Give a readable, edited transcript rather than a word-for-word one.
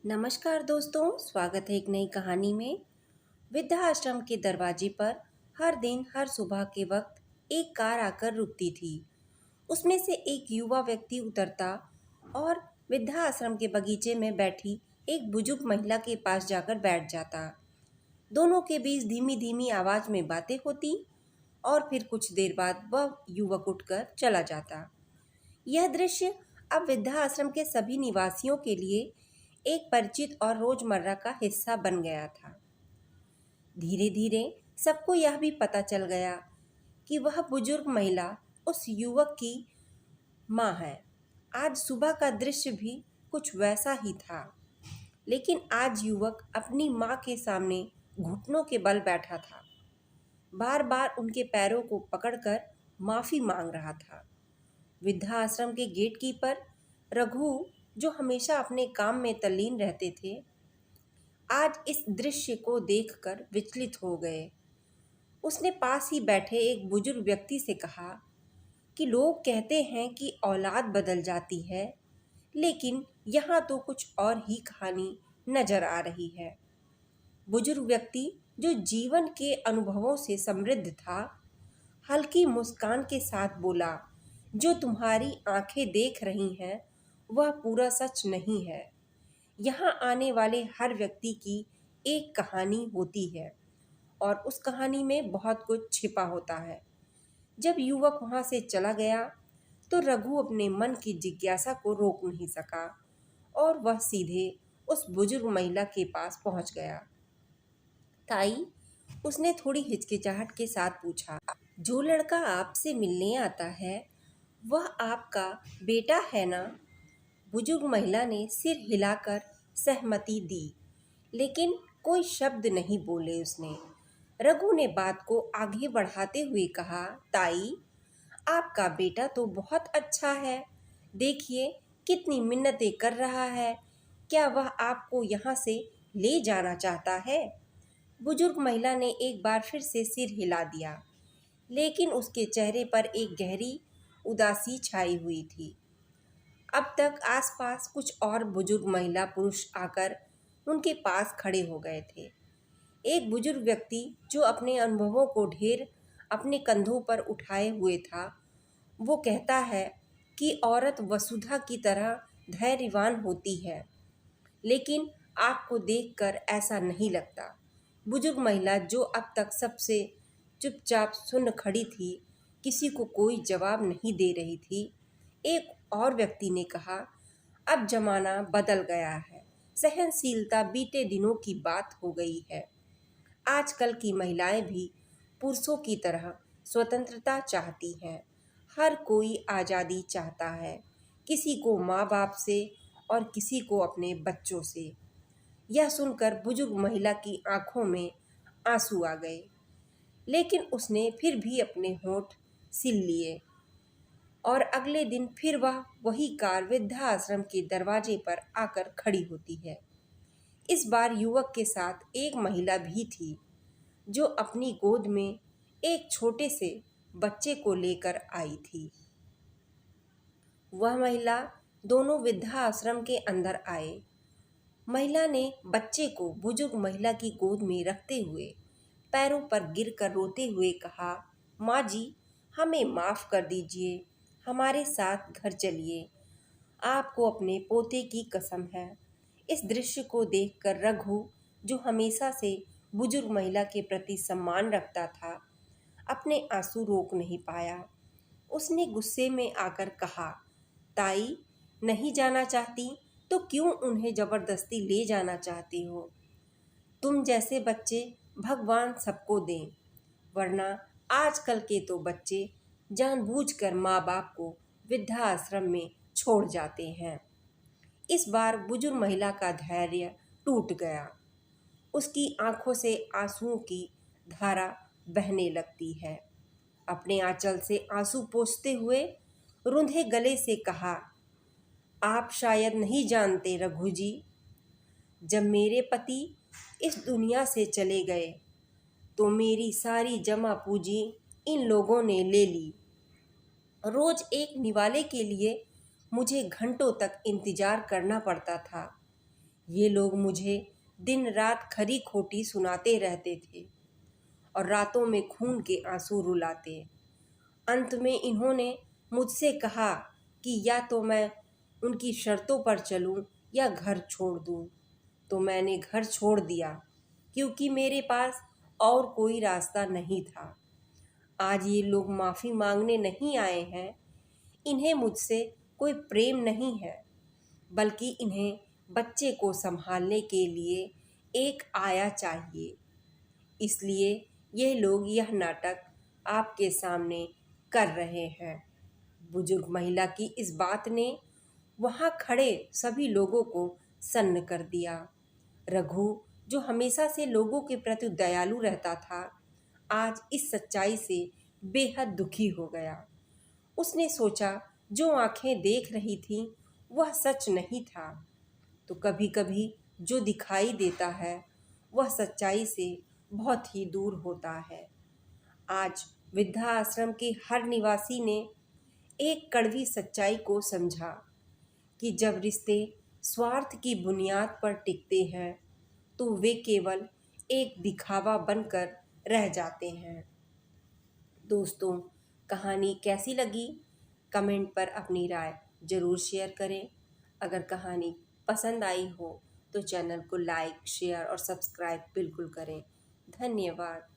नमस्कार दोस्तों, स्वागत है एक नई कहानी में। वृद्धाश्रम के दरवाजे पर हर दिन हर सुबह के वक्त एक कार आकर रुकती थी। उसमें से एक युवा व्यक्ति उतरता और वृद्धाश्रम के बगीचे में बैठी एक बुजुर्ग महिला के पास जाकर बैठ जाता। दोनों के बीच धीमी धीमी आवाज में बातें होती और फिर कुछ देर बाद वह युवक उठकर चला जाता। यह दृश्य अब वृद्धाश्रम के सभी निवासियों के लिए एक परिचित और रोजमर्रा का हिस्सा बन गया था। धीरे धीरे सबको यह भी पता चल गया कि वह बुजुर्ग महिला उस युवक की माँ है। आज सुबह का दृश्य भी कुछ वैसा ही था, लेकिन आज युवक अपनी माँ के सामने घुटनों के बल बैठा था। बार बार उनके पैरों को पकड़कर माफी मांग रहा था। वृद्धाश्रम के गेट कीपर रघु, जो हमेशा अपने काम में तल्लीन रहते थे, आज इस दृश्य को देखकर विचलित हो गए। उसने पास ही बैठे एक बुजुर्ग व्यक्ति से कहा कि लोग कहते हैं कि औलाद बदल जाती है, लेकिन यहाँ तो कुछ और ही कहानी नजर आ रही है। बुजुर्ग व्यक्ति, जो जीवन के अनुभवों से समृद्ध था, हल्की मुस्कान के साथ बोला, जो तुम्हारी आंखें देख रही हैं वह पूरा सच नहीं है। यहाँ आने वाले हर व्यक्ति की एक कहानी होती है और उस कहानी में बहुत कुछ छिपा होता है। जब युवक वहाँ से चला गया तो रघु अपने मन की जिज्ञासा को रोक नहीं सका और वह सीधे उस बुजुर्ग महिला के पास पहुँच गया। ताई, उसने थोड़ी हिचकिचाहट के साथ पूछा, जो लड़का आपसे मिलने आता है वह आपका बेटा है ना? बुजुर्ग महिला ने सिर हिलाकर सहमति दी, लेकिन कोई शब्द नहीं बोले उसने। रघु ने बात को आगे बढ़ाते हुए कहा, ताई, आपका बेटा तो बहुत अच्छा है। देखिए कितनी मिन्नतें कर रहा है। क्या वह आपको यहाँ से ले जाना चाहता है? बुजुर्ग महिला ने एक बार फिर से सिर हिला दिया, लेकिन उसके चेहरे पर एक गहरी उदासी छाई हुई थी। अब तक आसपास कुछ और बुजुर्ग महिला पुरुष आकर उनके पास खड़े हो गए थे। एक बुजुर्ग व्यक्ति, जो अपने अनुभवों को ढेर अपने कंधों पर उठाए हुए था, वो कहता है कि औरत वसुधा की तरह धैर्यवान होती है, लेकिन आपको देखकर ऐसा नहीं लगता। बुजुर्ग महिला, जो अब तक सबसे चुपचाप सुन खड़ी थी, किसी को कोई जवाब नहीं दे रही थी। एक और व्यक्ति ने कहा, अब जमाना बदल गया है। सहनशीलता बीते दिनों की बात हो गई है। आजकल की महिलाएं भी पुरुषों की तरह स्वतंत्रता चाहती हैं। हर कोई आज़ादी चाहता है, किसी को माँ बाप से और किसी को अपने बच्चों से। यह सुनकर बुजुर्ग महिला की आंखों में आंसू आ गए, लेकिन उसने फिर भी अपने होंठ सिल लिए और अगले दिन फिर वह वही कार वृद्धाश्रम के दरवाजे पर आकर खड़ी होती है। इस बार युवक के साथ एक महिला भी थी, जो अपनी गोद में एक छोटे से बच्चे को लेकर आई थी। वह महिला दोनों वृद्धाश्रम के अंदर आए। महिला ने बच्चे को बुजुर्ग महिला की गोद में रखते हुए पैरों पर गिरकर रोते हुए कहा, माँ जी, हमें माफ़ कर दीजिए, हमारे साथ घर चलिए। आपको अपने पोते की कसम है। इस दृश्य को देखकर रघु, जो हमेशा से बुजुर्ग महिला के प्रति सम्मान रखता था, अपने आंसू रोक नहीं पाया। उसने गुस्से में आकर कहा, ताई, नहीं जाना चाहती तो क्यों उन्हें जबरदस्ती ले जाना चाहती हो? तुम जैसे बच्चे भगवान सबको दें, वरना आजकल के तो बच्चे जानबूझकर माँ बाप को वृद्धाश्रम में छोड़ जाते हैं। इस बार बुजुर्ग महिला का धैर्य टूट गया। उसकी आंखों से आंसुओं की धारा बहने लगती है। अपने आंचल से आंसू पोंछते हुए रुंधे गले से कहा, आप शायद नहीं जानते रघु जी, जब मेरे पति इस दुनिया से चले गए तो मेरी सारी जमा पूंजी इन लोगों ने ले ली। रोज एक निवाले के लिए मुझे घंटों तक इंतजार करना पड़ता था। ये लोग मुझे दिन रात खरी खोटी सुनाते रहते थे और रातों में खून के आंसू रुलाते। अंत में इन्होंने मुझसे कहा कि या तो मैं उनकी शर्तों पर चलूं या घर छोड़ दूं। तो मैंने घर छोड़ दिया क्योंकि मेरे पास और कोई रास्ता नहीं था। आज ये लोग माफ़ी मांगने नहीं आए हैं। इन्हें मुझसे कोई प्रेम नहीं है, बल्कि इन्हें बच्चे को संभालने के लिए एक आया चाहिए। इसलिए ये लोग यह नाटक आपके सामने कर रहे हैं। बुजुर्ग महिला की इस बात ने वहाँ खड़े सभी लोगों को सन्न कर दिया। रघु, जो हमेशा से लोगों के प्रति दयालु रहता था, आज इस सच्चाई से बेहद दुखी हो गया। उसने सोचा जो आंखें देख रही थीं वह सच नहीं था। तो कभी कभी जो दिखाई देता है वह सच्चाई से बहुत ही दूर होता है। आज वृद्धाश्रम के हर निवासी ने एक कड़वी सच्चाई को समझा कि जब रिश्ते स्वार्थ की बुनियाद पर टिकते हैं तो वे केवल एक दिखावा बनकर रह जाते हैं। दोस्तों, कहानी कैसी लगी? कमेंट पर अपनी राय ज़रूर शेयर करें। अगर कहानी पसंद आई हो तो चैनल को लाइक, शेयर और सब्सक्राइब बिल्कुल करें। धन्यवाद।